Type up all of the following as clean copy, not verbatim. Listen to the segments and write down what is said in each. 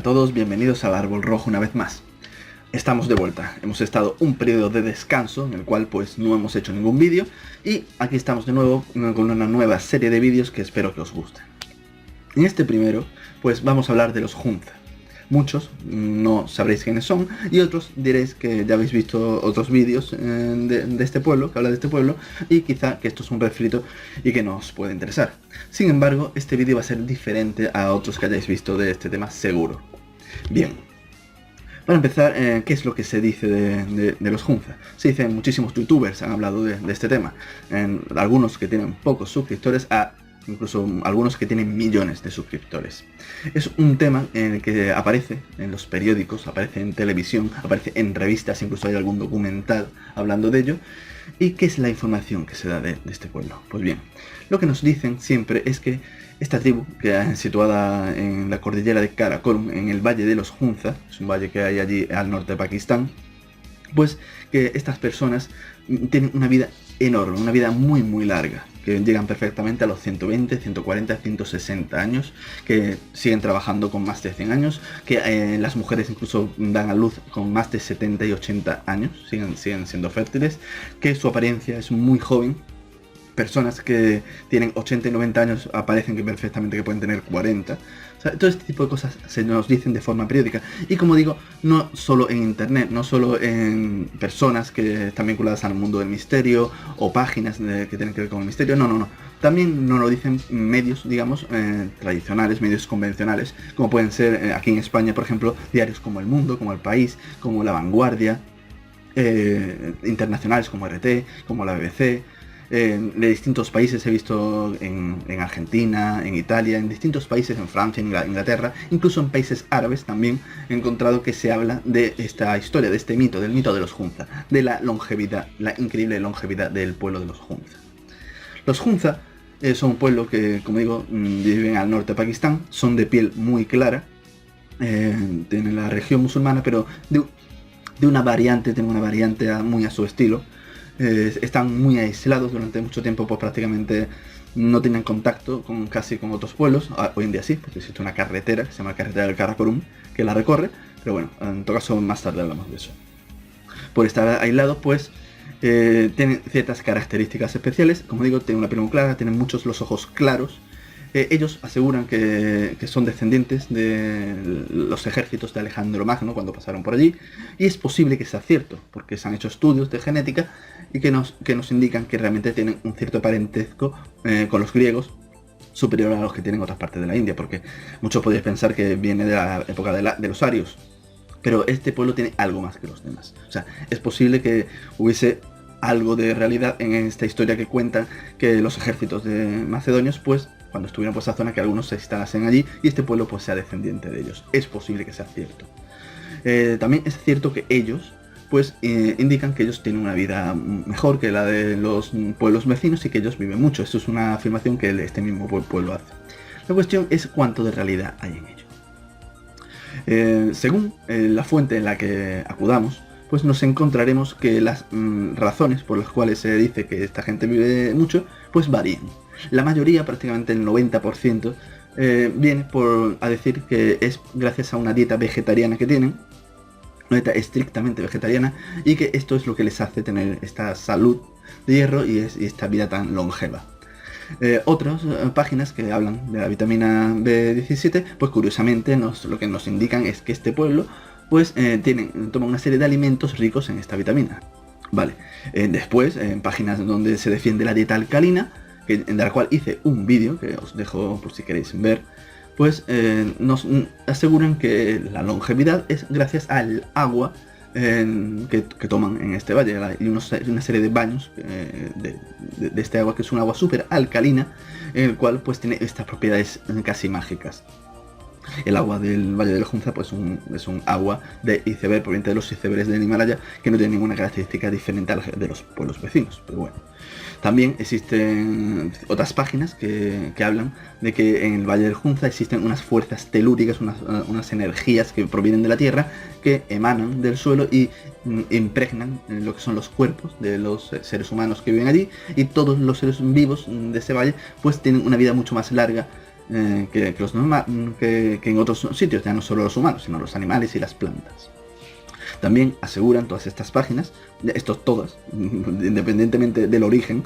todos, bienvenidos al Árbol Rojo una vez más. Estamos de vuelta, hemos estado un periodo de descanso en el cual pues no hemos hecho ningún vídeo y aquí estamos de nuevo con una nueva serie de vídeos que espero que os gusten. En este primero pues vamos a hablar de los Hunza. Muchos no sabréis quiénes son y otros diréis que ya habéis visto otros vídeos de este pueblo, que habla de este pueblo, y quizá que esto es un refrito y que no os puede interesar. Sin embargo, este vídeo va a ser diferente a otros que hayáis visto de este tema seguro. Bien, para empezar, ¿qué es lo que se dice de los Hunza? Se dice, muchísimos youtubers han hablado de este tema, algunos que tienen pocos suscriptores a incluso algunos que tienen millones de suscriptores. Es un tema en el que aparece en los periódicos, aparece en televisión, aparece en revistas, incluso hay algún documental hablando de ello. ¿Y qué es la información que se da de este pueblo? Pues bien, lo que nos dicen siempre es que esta tribu, que es situada en la cordillera de Karakorum, en el valle de los Hunza, es un valle que hay allí al norte de Pakistán, pues que estas personas tienen una vida enorme, una vida muy larga, que llegan perfectamente a los 120, 140, 160 años, que siguen trabajando con más de 100 años, que las mujeres incluso dan a luz con más de 70 y 80 años, siguen siendo fértiles, que su apariencia es muy joven. Personas que tienen 80 y 90 años aparecen que perfectamente que pueden tener 40. O sea, todo este tipo de cosas se nos dicen de forma periódica. Y como digo, no solo en internet, no solo en personas que están vinculadas al mundo del misterio o páginas que tienen que ver con el misterio, no. También nos lo dicen medios, digamos, tradicionales, medios convencionales, como pueden ser aquí en España, por ejemplo, diarios como El Mundo, como El País, como La Vanguardia, internacionales como RT, como la BBC. De distintos países he visto en Argentina, en Italia, en distintos países, en Francia, en Inglaterra, incluso en países árabes también he encontrado que se habla de esta historia, de este mito, del mito de los Hunza, de la longevidad, la increíble longevidad del pueblo de los Hunza. Los Hunza son un pueblo que, como digo, viven al norte de Pakistán, son de piel muy clara, tienen la región musulmana, pero de una variante, tienen una variante muy a su estilo. Están muy aislados durante mucho tiempo, pues prácticamente no tienen contacto casi con otros pueblos. Hoy en día sí, porque existe una carretera que se llama carretera del Karakorum que la recorre, pero bueno, en todo caso más tarde hablamos de eso. Por estar aislados, pues tienen ciertas características especiales. Como digo, tienen una piel muy clara, tienen muchos los ojos claros. Ellos aseguran que son descendientes de los ejércitos de Alejandro Magno cuando pasaron por allí, y es posible que sea cierto, porque se han hecho estudios de genética y que nos indican que realmente tienen un cierto parentesco con los griegos superior a los que tienen otras partes de la India, porque muchos podéis pensar que viene de la época de los arios, pero este pueblo tiene algo más que los demás. O sea, es posible que hubiese algo de realidad en esta historia que cuentan que los ejércitos de macedonios, pues cuando estuvieron por esa zona, que algunos se instalasen allí y este pueblo pues sea descendiente de ellos. Es posible que sea cierto. También es cierto que ellos pues indican que ellos tienen una vida mejor que la de los pueblos vecinos y que ellos viven mucho. Esto es una afirmación que este mismo pueblo hace. La cuestión es cuánto de realidad hay en ello. Según la fuente en la que acudamos, pues nos encontraremos que las razones por las cuales se dice que esta gente vive mucho, pues varían. La mayoría, prácticamente el 90%, viene a decir que es gracias a una dieta vegetariana que tienen, una dieta estrictamente vegetariana, y que esto es lo que les hace tener esta salud de hierro y esta vida tan longeva. Otras páginas que hablan de la vitamina B17, pues curiosamente lo que nos indican es que este pueblo pues toma una serie de alimentos ricos en esta vitamina. Vale. Después, en páginas donde se defiende la dieta alcalina, de la cual hice un vídeo que os dejo por si queréis ver, pues nos aseguran que la longevidad es gracias al agua que toman en este valle, y una serie de baños de este agua, que es un agua súper alcalina, en el cual pues tiene estas propiedades casi mágicas. El agua del Valle de los Hunza pues es un agua de iceberg, proveniente de los icebergs del Himalaya, que no tiene ninguna característica diferente a la de los pueblos vecinos, pero bueno. También existen otras páginas que hablan de que en el Valle del Hunza existen unas fuerzas telúricas, unas energías que provienen de la tierra, que emanan del suelo y impregnan lo que son los cuerpos de los seres humanos que viven allí, y todos los seres vivos de ese valle pues tienen una vida mucho más larga que en otros sitios, ya no solo los humanos, sino los animales y las plantas. También aseguran todas estas páginas, todas, independientemente del origen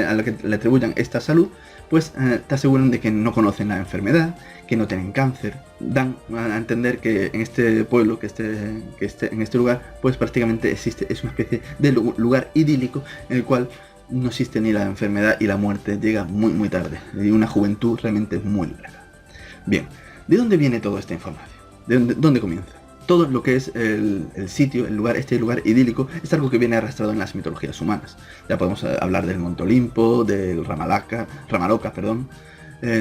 a lo que le atribuyan esta salud, pues te aseguran de que no conocen la enfermedad, que no tienen cáncer. Dan a entender que en este pueblo, en este lugar, pues prácticamente es una especie de lugar idílico en el cual no existe ni la enfermedad y la muerte llega muy muy tarde, y una juventud realmente muy larga. Bien, ¿de dónde viene toda esta información? ¿De dónde comienza? Todo lo que es el sitio, este lugar idílico, es algo que viene arrastrado en las mitologías humanas. Ya podemos hablar del Monte Olimpo, del Ramaloca,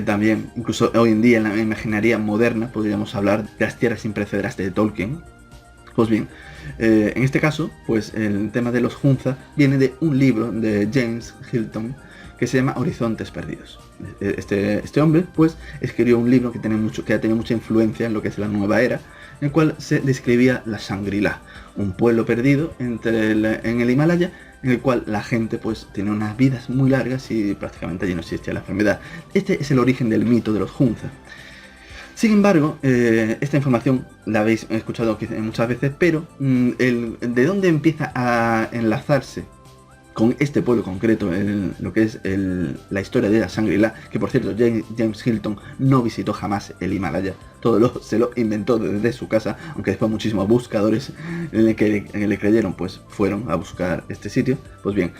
también, incluso hoy en día en la imaginaria moderna, podríamos hablar de las tierras imperecederas de Tolkien. Pues bien, en este caso, pues el tema de los Hunza viene de un libro de James Hilton que se llama Horizontes Perdidos. Este hombre, pues, escribió un libro que ha tenido mucha influencia en lo que es la nueva era, en el cual se describía la Shangri-La, un pueblo perdido en el Himalaya, en el cual la gente pues tiene unas vidas muy largas y prácticamente allí no existía la enfermedad. Este es el origen del mito de los Hunza. Sin embargo, esta información la habéis escuchado muchas veces, pero de dónde empieza a enlazarse con este pueblo concreto, lo que es la historia de la Shangri-La, que por cierto James Hilton no visitó jamás el Himalaya, se lo inventó desde su casa, aunque después muchísimos buscadores que le creyeron pues fueron a buscar este sitio. Pues bien,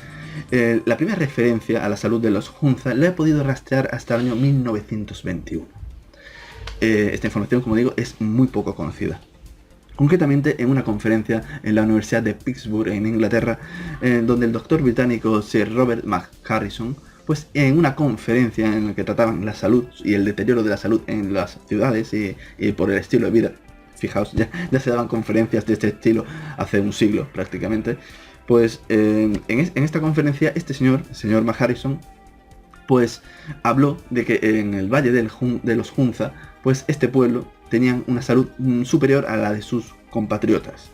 la primera referencia a la salud de los Hunza la he podido rastrear hasta el año 1921. Esta información, como digo, es muy poco conocida. Concretamente en una conferencia en la Universidad de Pittsburgh en Inglaterra, donde el doctor británico Sir Robert McHarrison, pues en una conferencia en la que trataban la salud y el deterioro de la salud en las ciudades y por el estilo de vida. Fijaos, ya se daban conferencias de este estilo hace un siglo prácticamente. Pues en esta conferencia el señor McHarrison, pues habló de que en el valle de los Hunza, pues este pueblo tenían una salud superior a la de sus compatriotas.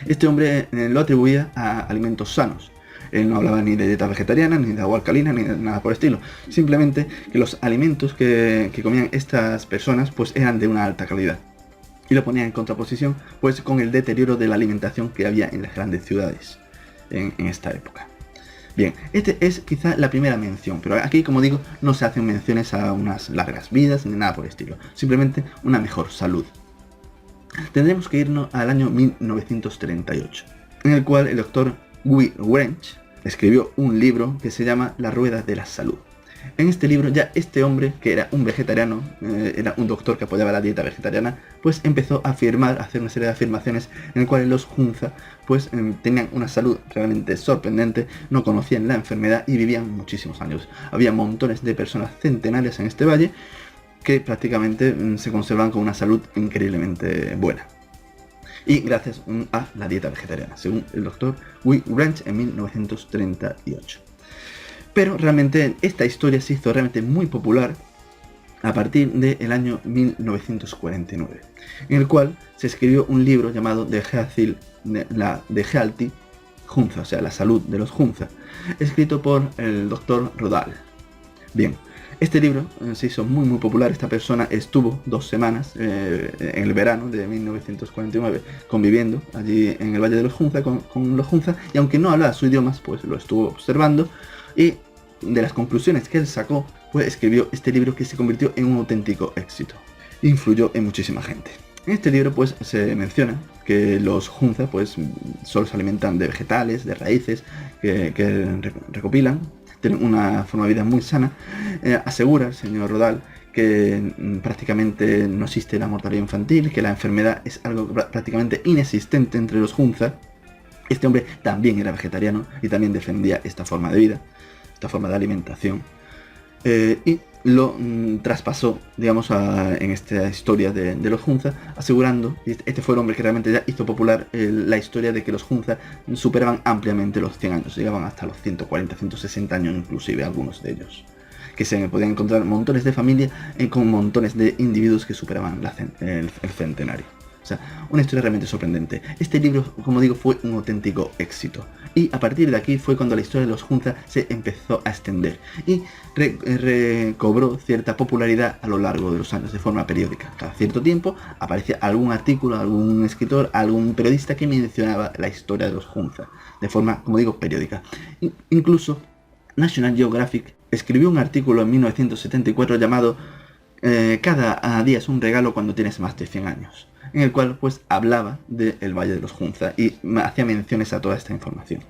Este hombre lo atribuía a alimentos sanos. Él no hablaba ni de dieta vegetariana, ni de agua alcalina, ni de nada por el estilo. Simplemente que los alimentos que comían estas personas pues eran de una alta calidad. Y lo ponía en contraposición pues con el deterioro de la alimentación que había en las grandes ciudades en esta época. Bien, esta es quizá la primera mención, pero aquí, como digo, no se hacen menciones a unas largas vidas ni nada por el estilo, simplemente una mejor salud. Tendremos que irnos al año 1938, en el cual el doctor Guy Wrench escribió un libro que se llama La Rueda de la Salud. En este libro ya este hombre, que era un vegetariano, era un doctor que apoyaba la dieta vegetariana, pues empezó a hacer una serie de afirmaciones en el cual los Hunza pues tenían una salud realmente sorprendente, no conocían la enfermedad y vivían muchísimos años. Había montones de personas centenarias en este valle que prácticamente se conservaban con una salud increíblemente buena. Y gracias a la dieta vegetariana, según el doctor Guy Wrench en 1938. Pero realmente esta historia se hizo realmente muy popular a partir del año 1949, en el cual se escribió un libro llamado The Healthy Hunza, o sea, la salud de los Hunza, escrito por el doctor Rodal. Bien, este libro se hizo muy muy popular. Esta persona estuvo 2 semanas en el verano de 1949 conviviendo allí en el Valle de los Hunza con los Hunza, y aunque no hablaba su idioma, pues lo estuvo observando, y de las conclusiones que él sacó, pues escribió este libro que se convirtió en un auténtico éxito. Influyó en muchísima gente. En este libro pues se menciona que los Hunza pues solo se alimentan de vegetales, de raíces que recopilan, tienen una forma de vida muy sana. Asegura el señor Rodal que prácticamente no existe la mortalidad infantil, que la enfermedad es algo prácticamente inexistente entre los Hunza. Este hombre también era vegetariano y también defendía esta forma de vida, esta forma de alimentación, y lo traspasó, digamos, en esta historia de los Hunza, asegurando, y este fue el hombre que realmente ya hizo popular la historia de que los Hunza superaban ampliamente los 100 años, llegaban hasta los 140, 160 años inclusive, algunos de ellos, que se podían encontrar montones de familias con montones de individuos que superaban el centenario. sea, una historia realmente sorprendente. Este libro, como digo, fue un auténtico éxito. Y a partir de aquí fue cuando la historia de los Hunza se empezó a extender y recobró cierta popularidad a lo largo de los años de forma periódica. Cada cierto tiempo aparecía algún artículo, algún escritor, algún periodista que mencionaba la historia de los Hunza de forma, como digo, periódica. Incluso National Geographic escribió un artículo en 1974 llamado Cada día es un regalo cuando tienes más de 100 años, en el cual pues hablaba del Valle de los Hunza y hacía menciones a toda esta información.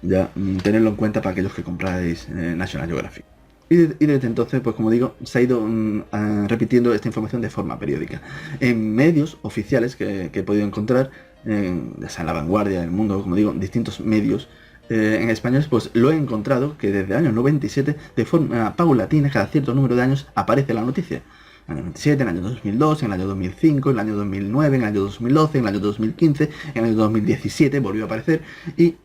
Ya, tenedlo en cuenta para aquellos que compráis National Geographic. Y desde entonces, pues como digo, se ha ido repitiendo esta información de forma periódica. En medios oficiales que he podido encontrar, ya sea en La Vanguardia, El Mundo, como digo, distintos medios en español, pues lo he encontrado que desde el año 97, de forma paulatina, cada cierto número de años, aparece la noticia. En el año 97, en el año 2002, en el año 2005, en el año 2009, en el año 2012, en el año 2015, en el año 2017 volvió a aparecer y,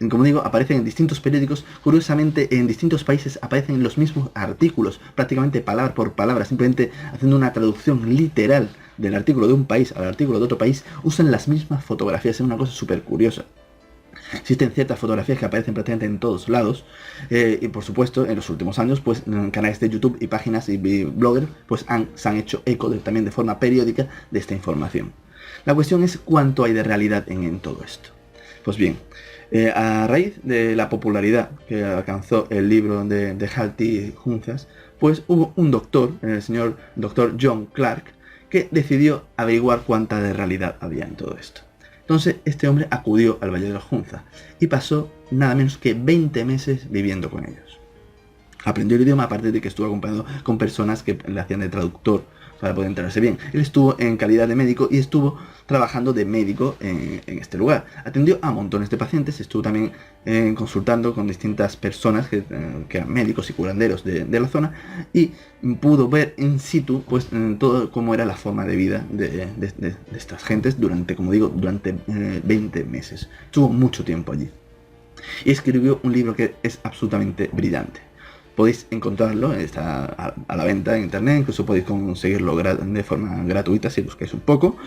como digo, aparecen en distintos periódicos. Curiosamente, en distintos países aparecen los mismos artículos, prácticamente palabra por palabra, simplemente haciendo una traducción literal del artículo de un país al artículo de otro país, usan las mismas fotografías. Es una cosa súper curiosa. Existen ciertas fotografías que aparecen prácticamente en todos lados y por supuesto en los últimos años pues canales de YouTube y páginas y bloggers pues se han hecho eco también de forma periódica de esta información. La cuestión es cuánto hay de realidad en todo esto. Pues bien, a raíz de la popularidad que alcanzó el libro de Halti Hunzas, pues hubo un doctor, el señor Dr. John Clark, que decidió averiguar cuánta de realidad había en todo esto. Entonces este hombre acudió al Valle de los Hunza y pasó nada menos que 20 meses viviendo con ellos. Aprendió el idioma, aparte de que estuvo acompañado con personas que le hacían de traductor para poder enterarse bien. Él estuvo en calidad de médico y estuvo trabajando de médico en este lugar. Atendió a montones de pacientes, estuvo también consultando con distintas personas que eran médicos y curanderos de la zona y pudo ver in situ pues todo cómo era la forma de vida de estas gentes durante, como digo, durante 20 meses. Estuvo mucho tiempo allí. Y escribió un libro que es absolutamente brillante. Podéis encontrarlo, está a la venta en internet, incluso podéis conseguirlo de forma gratuita si buscáis un poco,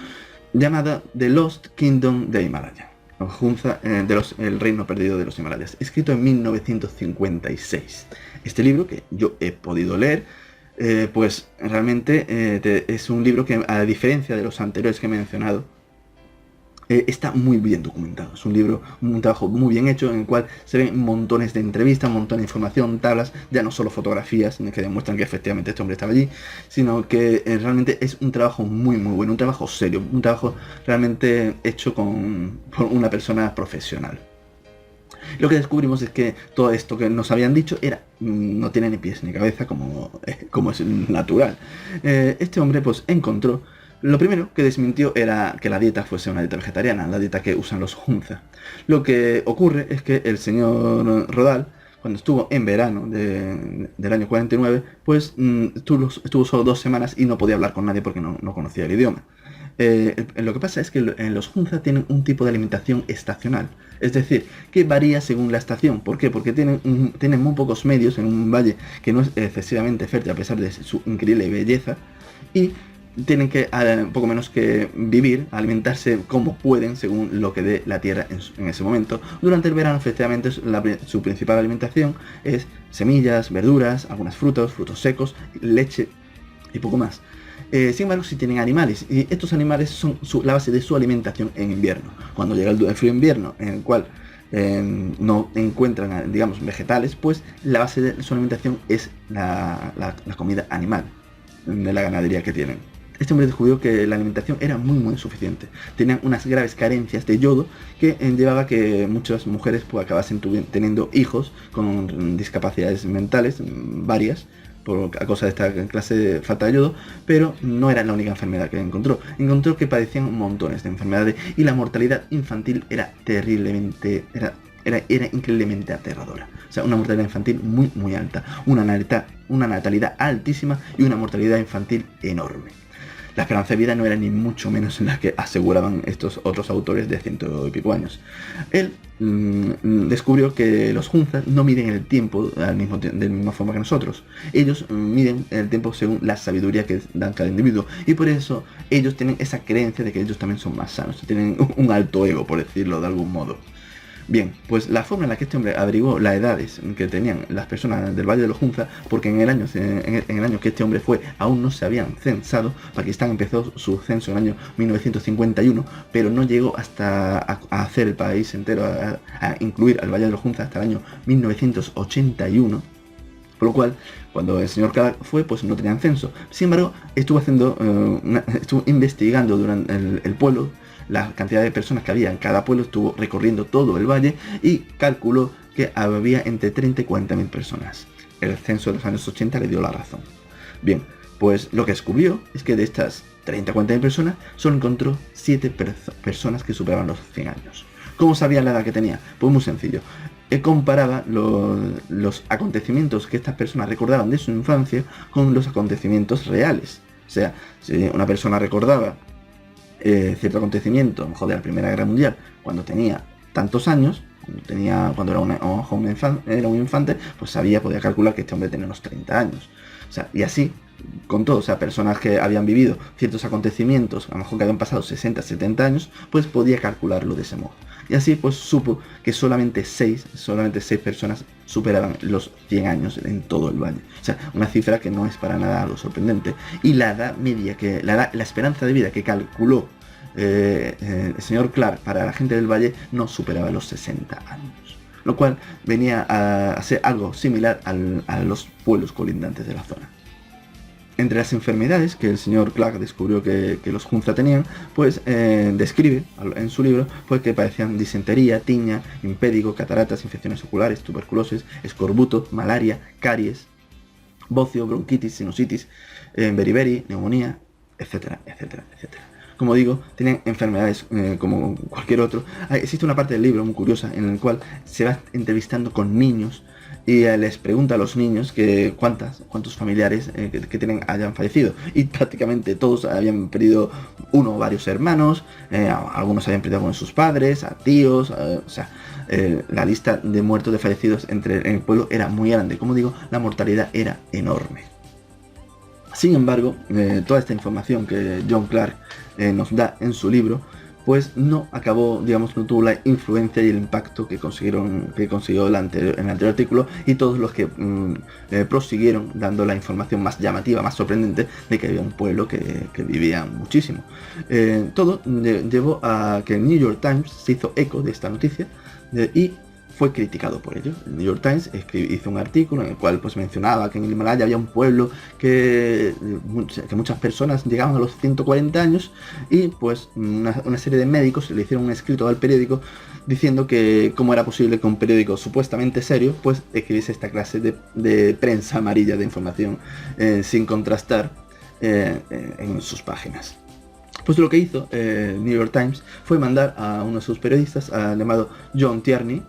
llamada The Lost Kingdom de Himalaya, el reino perdido de los Himalayas, escrito en 1956. Este libro, que yo he podido leer, pues realmente es un libro que, a diferencia de los anteriores que he mencionado, está muy bien documentado. Es un libro, un trabajo muy bien hecho, en el cual se ven montones de entrevistas, montones de información, tablas, ya no solo fotografías que demuestran que efectivamente este hombre estaba allí, sino que realmente es un trabajo muy bueno, un trabajo serio, un trabajo realmente hecho por una persona profesional. Lo que descubrimos es que todo esto que nos habían dicho no tiene ni pies ni cabeza, como es natural. Este hombre pues encontró. Lo primero que desmintió era que la dieta fuese una dieta vegetariana, la dieta que usan los Hunza. Lo que ocurre es que el señor Rodal, cuando estuvo en verano del año 49, pues estuvo solo 2 semanas y no podía hablar con nadie porque no conocía el idioma. Lo que pasa es que los Hunza tienen un tipo de alimentación estacional, es decir, que varía según la estación. ¿Por qué? Porque tienen muy pocos medios en un valle que no es excesivamente fértil a pesar de su increíble belleza y tienen que poco menos que vivir, alimentarse como pueden según lo que dé la tierra en ese momento. Durante el verano, efectivamente, su principal alimentación es semillas, verduras, algunos frutos secos, leche y poco más. Sin embargo, sí tienen animales, y estos animales son la base de su alimentación en invierno. Cuando llega el frío invierno, en el cual no encuentran, digamos, vegetales, pues la base de su alimentación es la comida animal de la ganadería que tienen. Este hombre descubrió que la alimentación era muy insuficiente. Tenían unas graves carencias de yodo que llevaba a que muchas mujeres pues, acabasen teniendo hijos con discapacidades mentales, varias, a causa de esta clase de falta de yodo, pero no era la única enfermedad que encontró. Encontró que padecían montones de enfermedades y la mortalidad infantil era era increíblemente aterradora. O sea, una mortalidad infantil muy alta, una natalidad altísima y una mortalidad infantil enorme. La esperanza de vida no era ni mucho menos en la que aseguraban estos otros autores de 100 y pico años. Él descubrió que los Hunza no miden el tiempo de la misma forma que nosotros. Ellos miden el tiempo según la sabiduría que dan cada individuo, y por eso ellos tienen esa creencia de que ellos también son más sanos, tienen un alto ego, por decirlo de algún modo. Bien, pues la forma en la que este hombre averiguó las edades que tenían las personas del Valle de los Hunza, porque en el año que este hombre fue, aún no se habían censado. Pakistán empezó su censo en el año 1951, pero no llegó hasta a hacer el país entero, a incluir al Valle de los Hunza hasta el año 1981. Por lo cual, cuando el señor Clark fue, pues no tenían censo. Sin embargo, estuvo investigando durante el pueblo, la cantidad de personas que había en cada pueblo, estuvo recorriendo todo el valle y calculó que había entre 30 y 40.000 personas. El censo de los años 80 le dio la razón. Bien, pues lo que descubrió es que de estas 30 o 40.000 personas, solo encontró 7 personas que superaban los 100 años. ¿Cómo sabía la edad que tenía? Pues muy sencillo. Comparaba los acontecimientos que estas personas recordaban de su infancia con los acontecimientos reales. O sea, si una persona recordaba cierto acontecimiento, a lo mejor de la Primera Guerra Mundial, cuando tenía tantos años, cuando era un infante, pues podía calcular que este hombre tenía unos 30 años. O sea, y así, con todo, o sea, personas que habían vivido ciertos acontecimientos, a lo mejor que habían pasado 60, 70 años, pues podía calcularlo de ese modo. Y así pues supo que solamente 6 personas superaban los 100 años en todo el valle. O sea, una cifra que no es para nada algo sorprendente. Y la edad media, la esperanza de vida que calculó el señor Clark para la gente del valle no superaba los 60 años. Lo cual venía a ser algo similar a los pueblos colindantes de la zona. Entre las enfermedades que el señor Clark descubrió que los Hunza tenían, pues describe en su libro pues que padecían disentería, tiña, impédigo, cataratas, infecciones oculares, tuberculosis, escorbuto, malaria, caries, bocio, bronquitis, sinusitis, beriberi, neumonía, etcétera, etcétera, etcétera. Como digo, tienen enfermedades como cualquier otro. Existe una parte del libro muy curiosa en la cual se va entrevistando con niños y les pregunta a los niños que cuántos familiares que tienen hayan fallecido, y prácticamente todos habían perdido uno o varios hermanos, algunos habían perdido a sus padres, a tíos, o sea, la lista de muertos, de fallecidos en el pueblo era muy grande. Como digo, la mortalidad era enorme. Sin embargo, toda esta información que John Clark nos da en su libro, pues no tuvo la influencia y el impacto que consiguió en el anterior artículo, y todos los que prosiguieron dando la información más llamativa, más sorprendente, de que había un pueblo que vivía muchísimo. Todo llevó a que el New York Times se hizo eco de esta noticia y fue criticado por ello. El New York Times hizo un artículo en el cual pues mencionaba que en el Himalaya había un pueblo que muchas personas llegaban a los 140 años, y pues una serie de médicos le hicieron un escrito al periódico diciendo que cómo era posible que un periódico supuestamente serio pues escribiese esta clase de prensa amarilla de información sin contrastar en sus páginas. Pues lo que hizo el New York Times fue mandar a uno de sus periodistas, llamado John Tierney,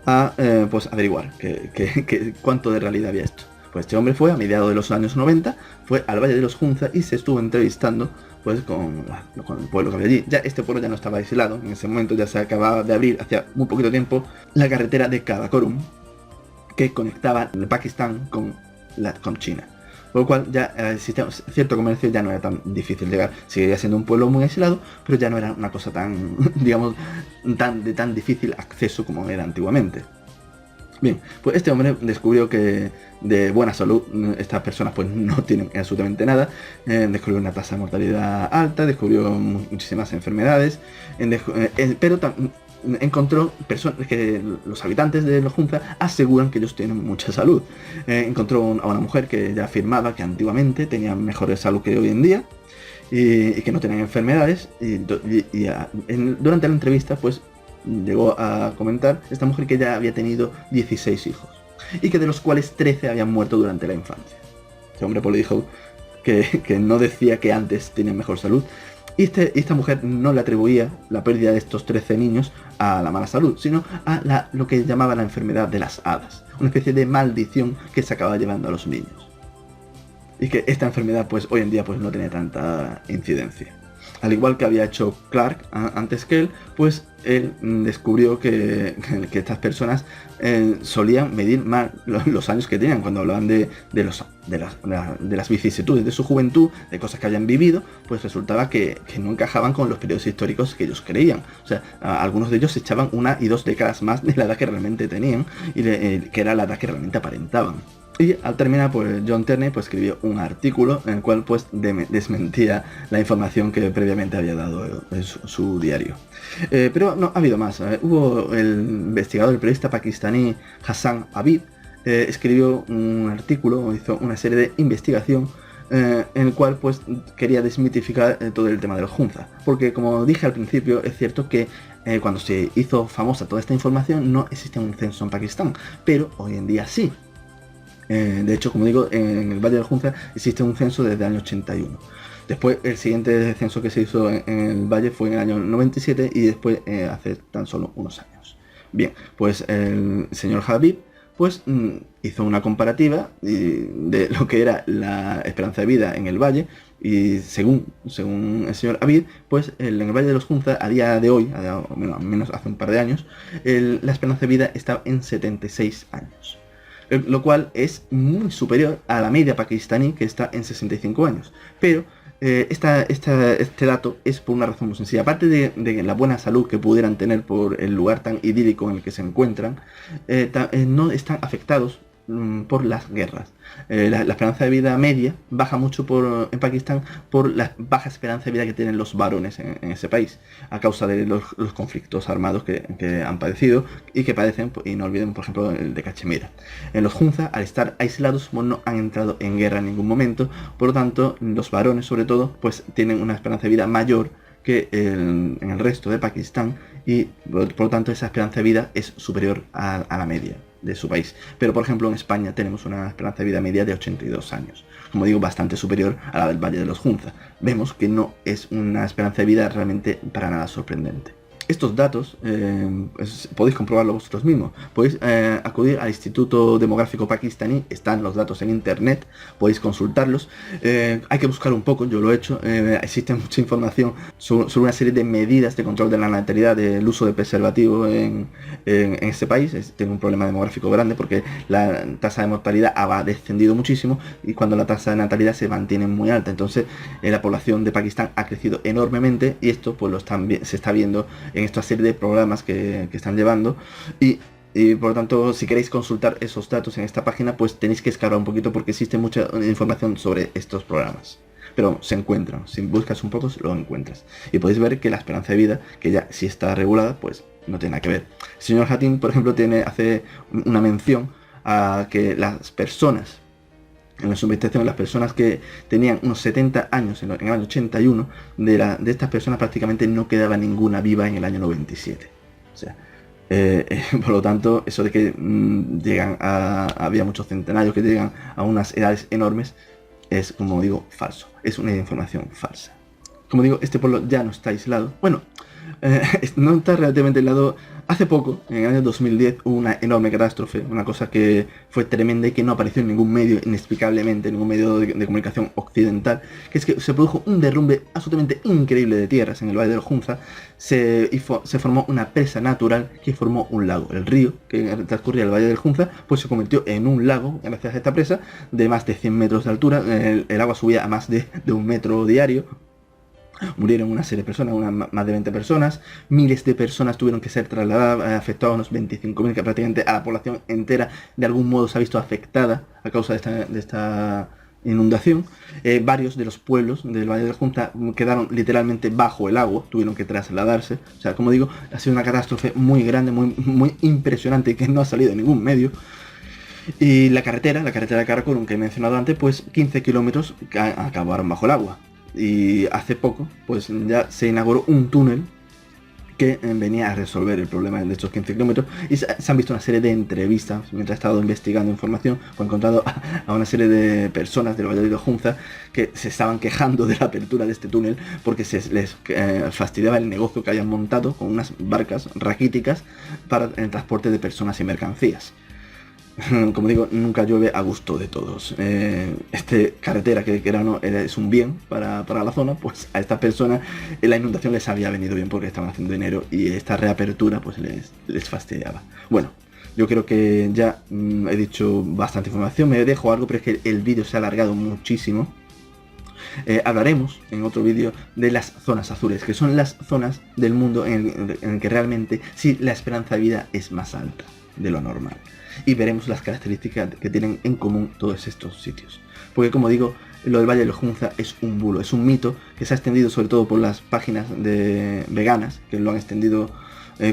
a pues averiguar cuánto de realidad había esto. Pues este hombre fue a mediados de los años 90, fue al Valle de los Hunza y se estuvo entrevistando pues con el pueblo que había allí. Ya este pueblo ya no estaba aislado, en ese momento ya se acababa de abrir hacía muy poquito tiempo la carretera de Karakorum, que conectaba Pakistán con China. Por lo cual ya existía cierto comercio, ya no era tan difícil llegar. Seguía siendo un pueblo muy aislado, pero ya no era una cosa tan, de tan difícil acceso como era antiguamente. Bien, pues este hombre descubrió que de buena salud estas personas pues no tienen absolutamente nada. Descubrió una tasa de mortalidad alta, descubrió muchísimas enfermedades, pero encontró personas que los habitantes de los Hunza aseguran que ellos tienen mucha salud. Encontró a una mujer que ya afirmaba que antiguamente tenían mejor salud que hoy en día y que no tenían enfermedades, durante la entrevista pues llegó a comentar esta mujer que ya había tenido 16 hijos y que de los cuales 13 habían muerto durante la infancia. Este hombre pues le dijo que no decía que antes tenían mejor salud. Y esta mujer no le atribuía la pérdida de estos 13 niños a la mala salud, sino a lo que llamaba la enfermedad de las hadas, una especie de maldición que se acaba llevando a los niños. y que esta enfermedad pues hoy en día pues no tiene tanta incidencia. Al igual que había hecho Clark antes que él, pues él descubrió que estas personas solían medir mal los años que tenían. Cuando hablaban de las vicisitudes de su juventud, de cosas que habían vivido, pues resultaba que no encajaban con los periodos históricos que ellos creían. O sea, algunos de ellos se echaban 1 y 2 décadas más de la edad que realmente tenían, y que era la edad que realmente aparentaban. Y al terminar, pues John Turney pues escribió un artículo en el cual pues desmentía la información que previamente había dado en su diario. Pero no, ha habido más. Hubo el investigador, el periodista pakistaní Hassan Habib, escribió un artículo, hizo una serie de investigación en el cual pues quería desmitificar todo el tema del Hunza. Porque como dije al principio, es cierto que cuando se hizo famosa toda esta información no existía un censo en Pakistán, pero hoy en día sí. De hecho, como digo, en el Valle del Hunza existe un censo desde el año 81. Después, el siguiente censo que se hizo en el Valle fue en el año 97 y después hace tan solo unos años. Bien, pues el señor Habib pues hizo una comparativa de lo que era la esperanza de vida en el Valle, y según el señor Habib, pues en el Valle de los Hunza a día de hoy, al menos hace un par de años, la esperanza de vida estaba en 76 años. Lo cual es muy superior a la media pakistaní, que está en 65 años. Pero este dato es por una razón muy sencilla. Aparte de la buena salud que pudieran tener por el lugar tan idílico en el que se encuentran, no están afectados por las guerras. La esperanza de vida media baja mucho en Pakistán por la baja esperanza de vida que tienen los varones en ese país, a causa de los conflictos armados que han padecido y que padecen, y no olviden por ejemplo el de Cachemira. En los Hunza, al estar aislados, no han entrado en guerra en ningún momento, por lo tanto los varones sobre todo pues tienen una esperanza de vida mayor que en el resto de Pakistán, y por lo tanto esa esperanza de vida es superior a la media de su país. Pero por ejemplo en España tenemos una esperanza de vida media de 82 años, como digo, bastante superior a la del Valle de los Hunza. Vemos que no es una esperanza de vida realmente para nada sorprendente. Estos datos podéis comprobarlo vosotros mismos. Podéis acudir al Instituto Demográfico Pakistaní, están los datos en internet, podéis consultarlos. Hay que buscar un poco, yo lo he hecho. Existe mucha información sobre una serie de medidas de control de la natalidad, del uso de preservativo en este país. Tiene un problema demográfico grande porque la tasa de mortalidad ha descendido muchísimo, y cuando la tasa de natalidad se mantiene muy alta, entonces la población de Pakistán ha crecido enormemente, y esto pues se está viendo en esta serie de programas que están llevando, y por lo tanto, si queréis consultar esos datos en esta página, pues tenéis que escarbar un poquito porque existe mucha información sobre estos programas. Pero se encuentran, si buscas un poco lo encuentras. Y podéis ver que la esperanza de vida, que ya sí está regulada, pues no tiene nada que ver. El señor Hatim, por ejemplo, hace una mención a que las personas, en su investigación, las personas que tenían unos 70 años en el año 81, de estas personas prácticamente no quedaba ninguna viva en el año 97. O sea, por lo tanto, eso de que había muchos centenarios que llegan a unas edades enormes, es, como digo, falso. Es una información falsa. Como digo, este pueblo ya no está aislado. Bueno, no está relativamente aislado. Hace poco, en el año 2010, hubo una enorme catástrofe, una cosa que fue tremenda y que no apareció en ningún medio, inexplicablemente, en ningún medio de comunicación occidental, que es que se produjo un derrumbe absolutamente increíble de tierras en el Valle del Hunza. Se formó una presa natural que formó un lago. El río que transcurría el Valle del Hunza pues se convirtió en un lago gracias a esta presa de más de 100 metros de altura. El agua subía a más de 1 metro diario. Murieron una serie de personas, más de 20 personas, miles de personas tuvieron que ser trasladadas, afectó a unos 25.000, que prácticamente a la población entera de algún modo se ha visto afectada a causa de esta inundación. Varios de los pueblos del Valle del Hunza quedaron literalmente bajo el agua, tuvieron que trasladarse. O sea, como digo, ha sido una catástrofe muy grande, muy impresionante, que no ha salido en ningún medio. Y la carretera de Karakorum que he mencionado antes, pues 15 kilómetros acabaron bajo el agua. Y hace poco pues ya se inauguró un túnel que venía a resolver el problema de estos 15 kilómetros, y se han visto una serie de entrevistas mientras he estado investigando información. He encontrado a una serie de personas del Valle de Hunza que se estaban quejando de la apertura de este túnel porque se les fastidiaba el negocio que habían montado con unas barcas raquíticas para el transporte de personas y mercancías. como digo, nunca llueve a gusto de todos. Este carretera que era, no, es un bien para la zona, pues a esta persona la inundación les había venido bien porque estaban haciendo dinero y esta reapertura pues les fastidiaba. Bueno, yo creo que ya he dicho bastante información, me dejo algo, pero es que el vídeo se ha alargado muchísimo. Hablaremos en otro vídeo de las zonas azules, que son las zonas del mundo en el que realmente sí la esperanza de vida es más alta de lo normal. Y veremos las características que tienen en común todos estos sitios. Porque como digo, lo del Valle de Lejunza es un bulo, es un mito que se ha extendido sobre todo por las páginas de veganas, que lo han extendido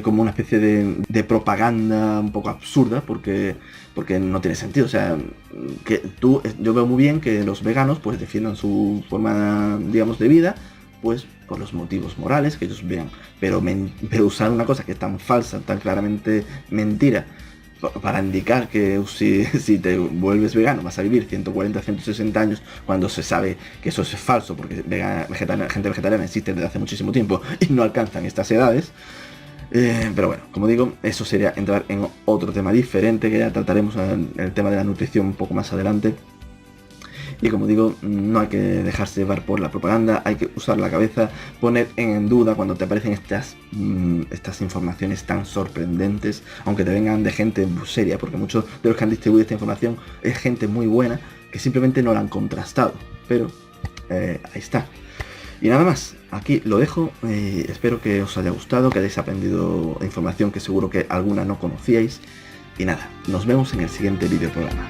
como una especie de propaganda un poco absurda, porque no tiene sentido. O sea, yo veo muy bien que los veganos pues defiendan su forma, digamos, de vida, pues por los motivos morales que ellos vean, pero usar una cosa que es tan falsa, tan claramente mentira, para indicar que si te vuelves vegano vas a vivir 140, 160 años, cuando se sabe que eso es falso, porque gente vegetariana existe desde hace muchísimo tiempo y no alcanzan estas edades. Pero bueno, como digo, eso sería entrar en otro tema diferente, que ya trataremos el tema de la nutrición un poco más adelante. Y como digo, no hay que dejarse llevar por la propaganda, hay que usar la cabeza, poner en duda cuando te aparecen estas informaciones tan sorprendentes, aunque te vengan de gente seria, porque muchos de los que han distribuido esta información es gente muy buena, que simplemente no la han contrastado. Pero ahí está. Y nada más, aquí lo dejo, espero que os haya gustado, que hayáis aprendido información que seguro que alguna no conocíais. Y nada, nos vemos en el siguiente vídeo programa.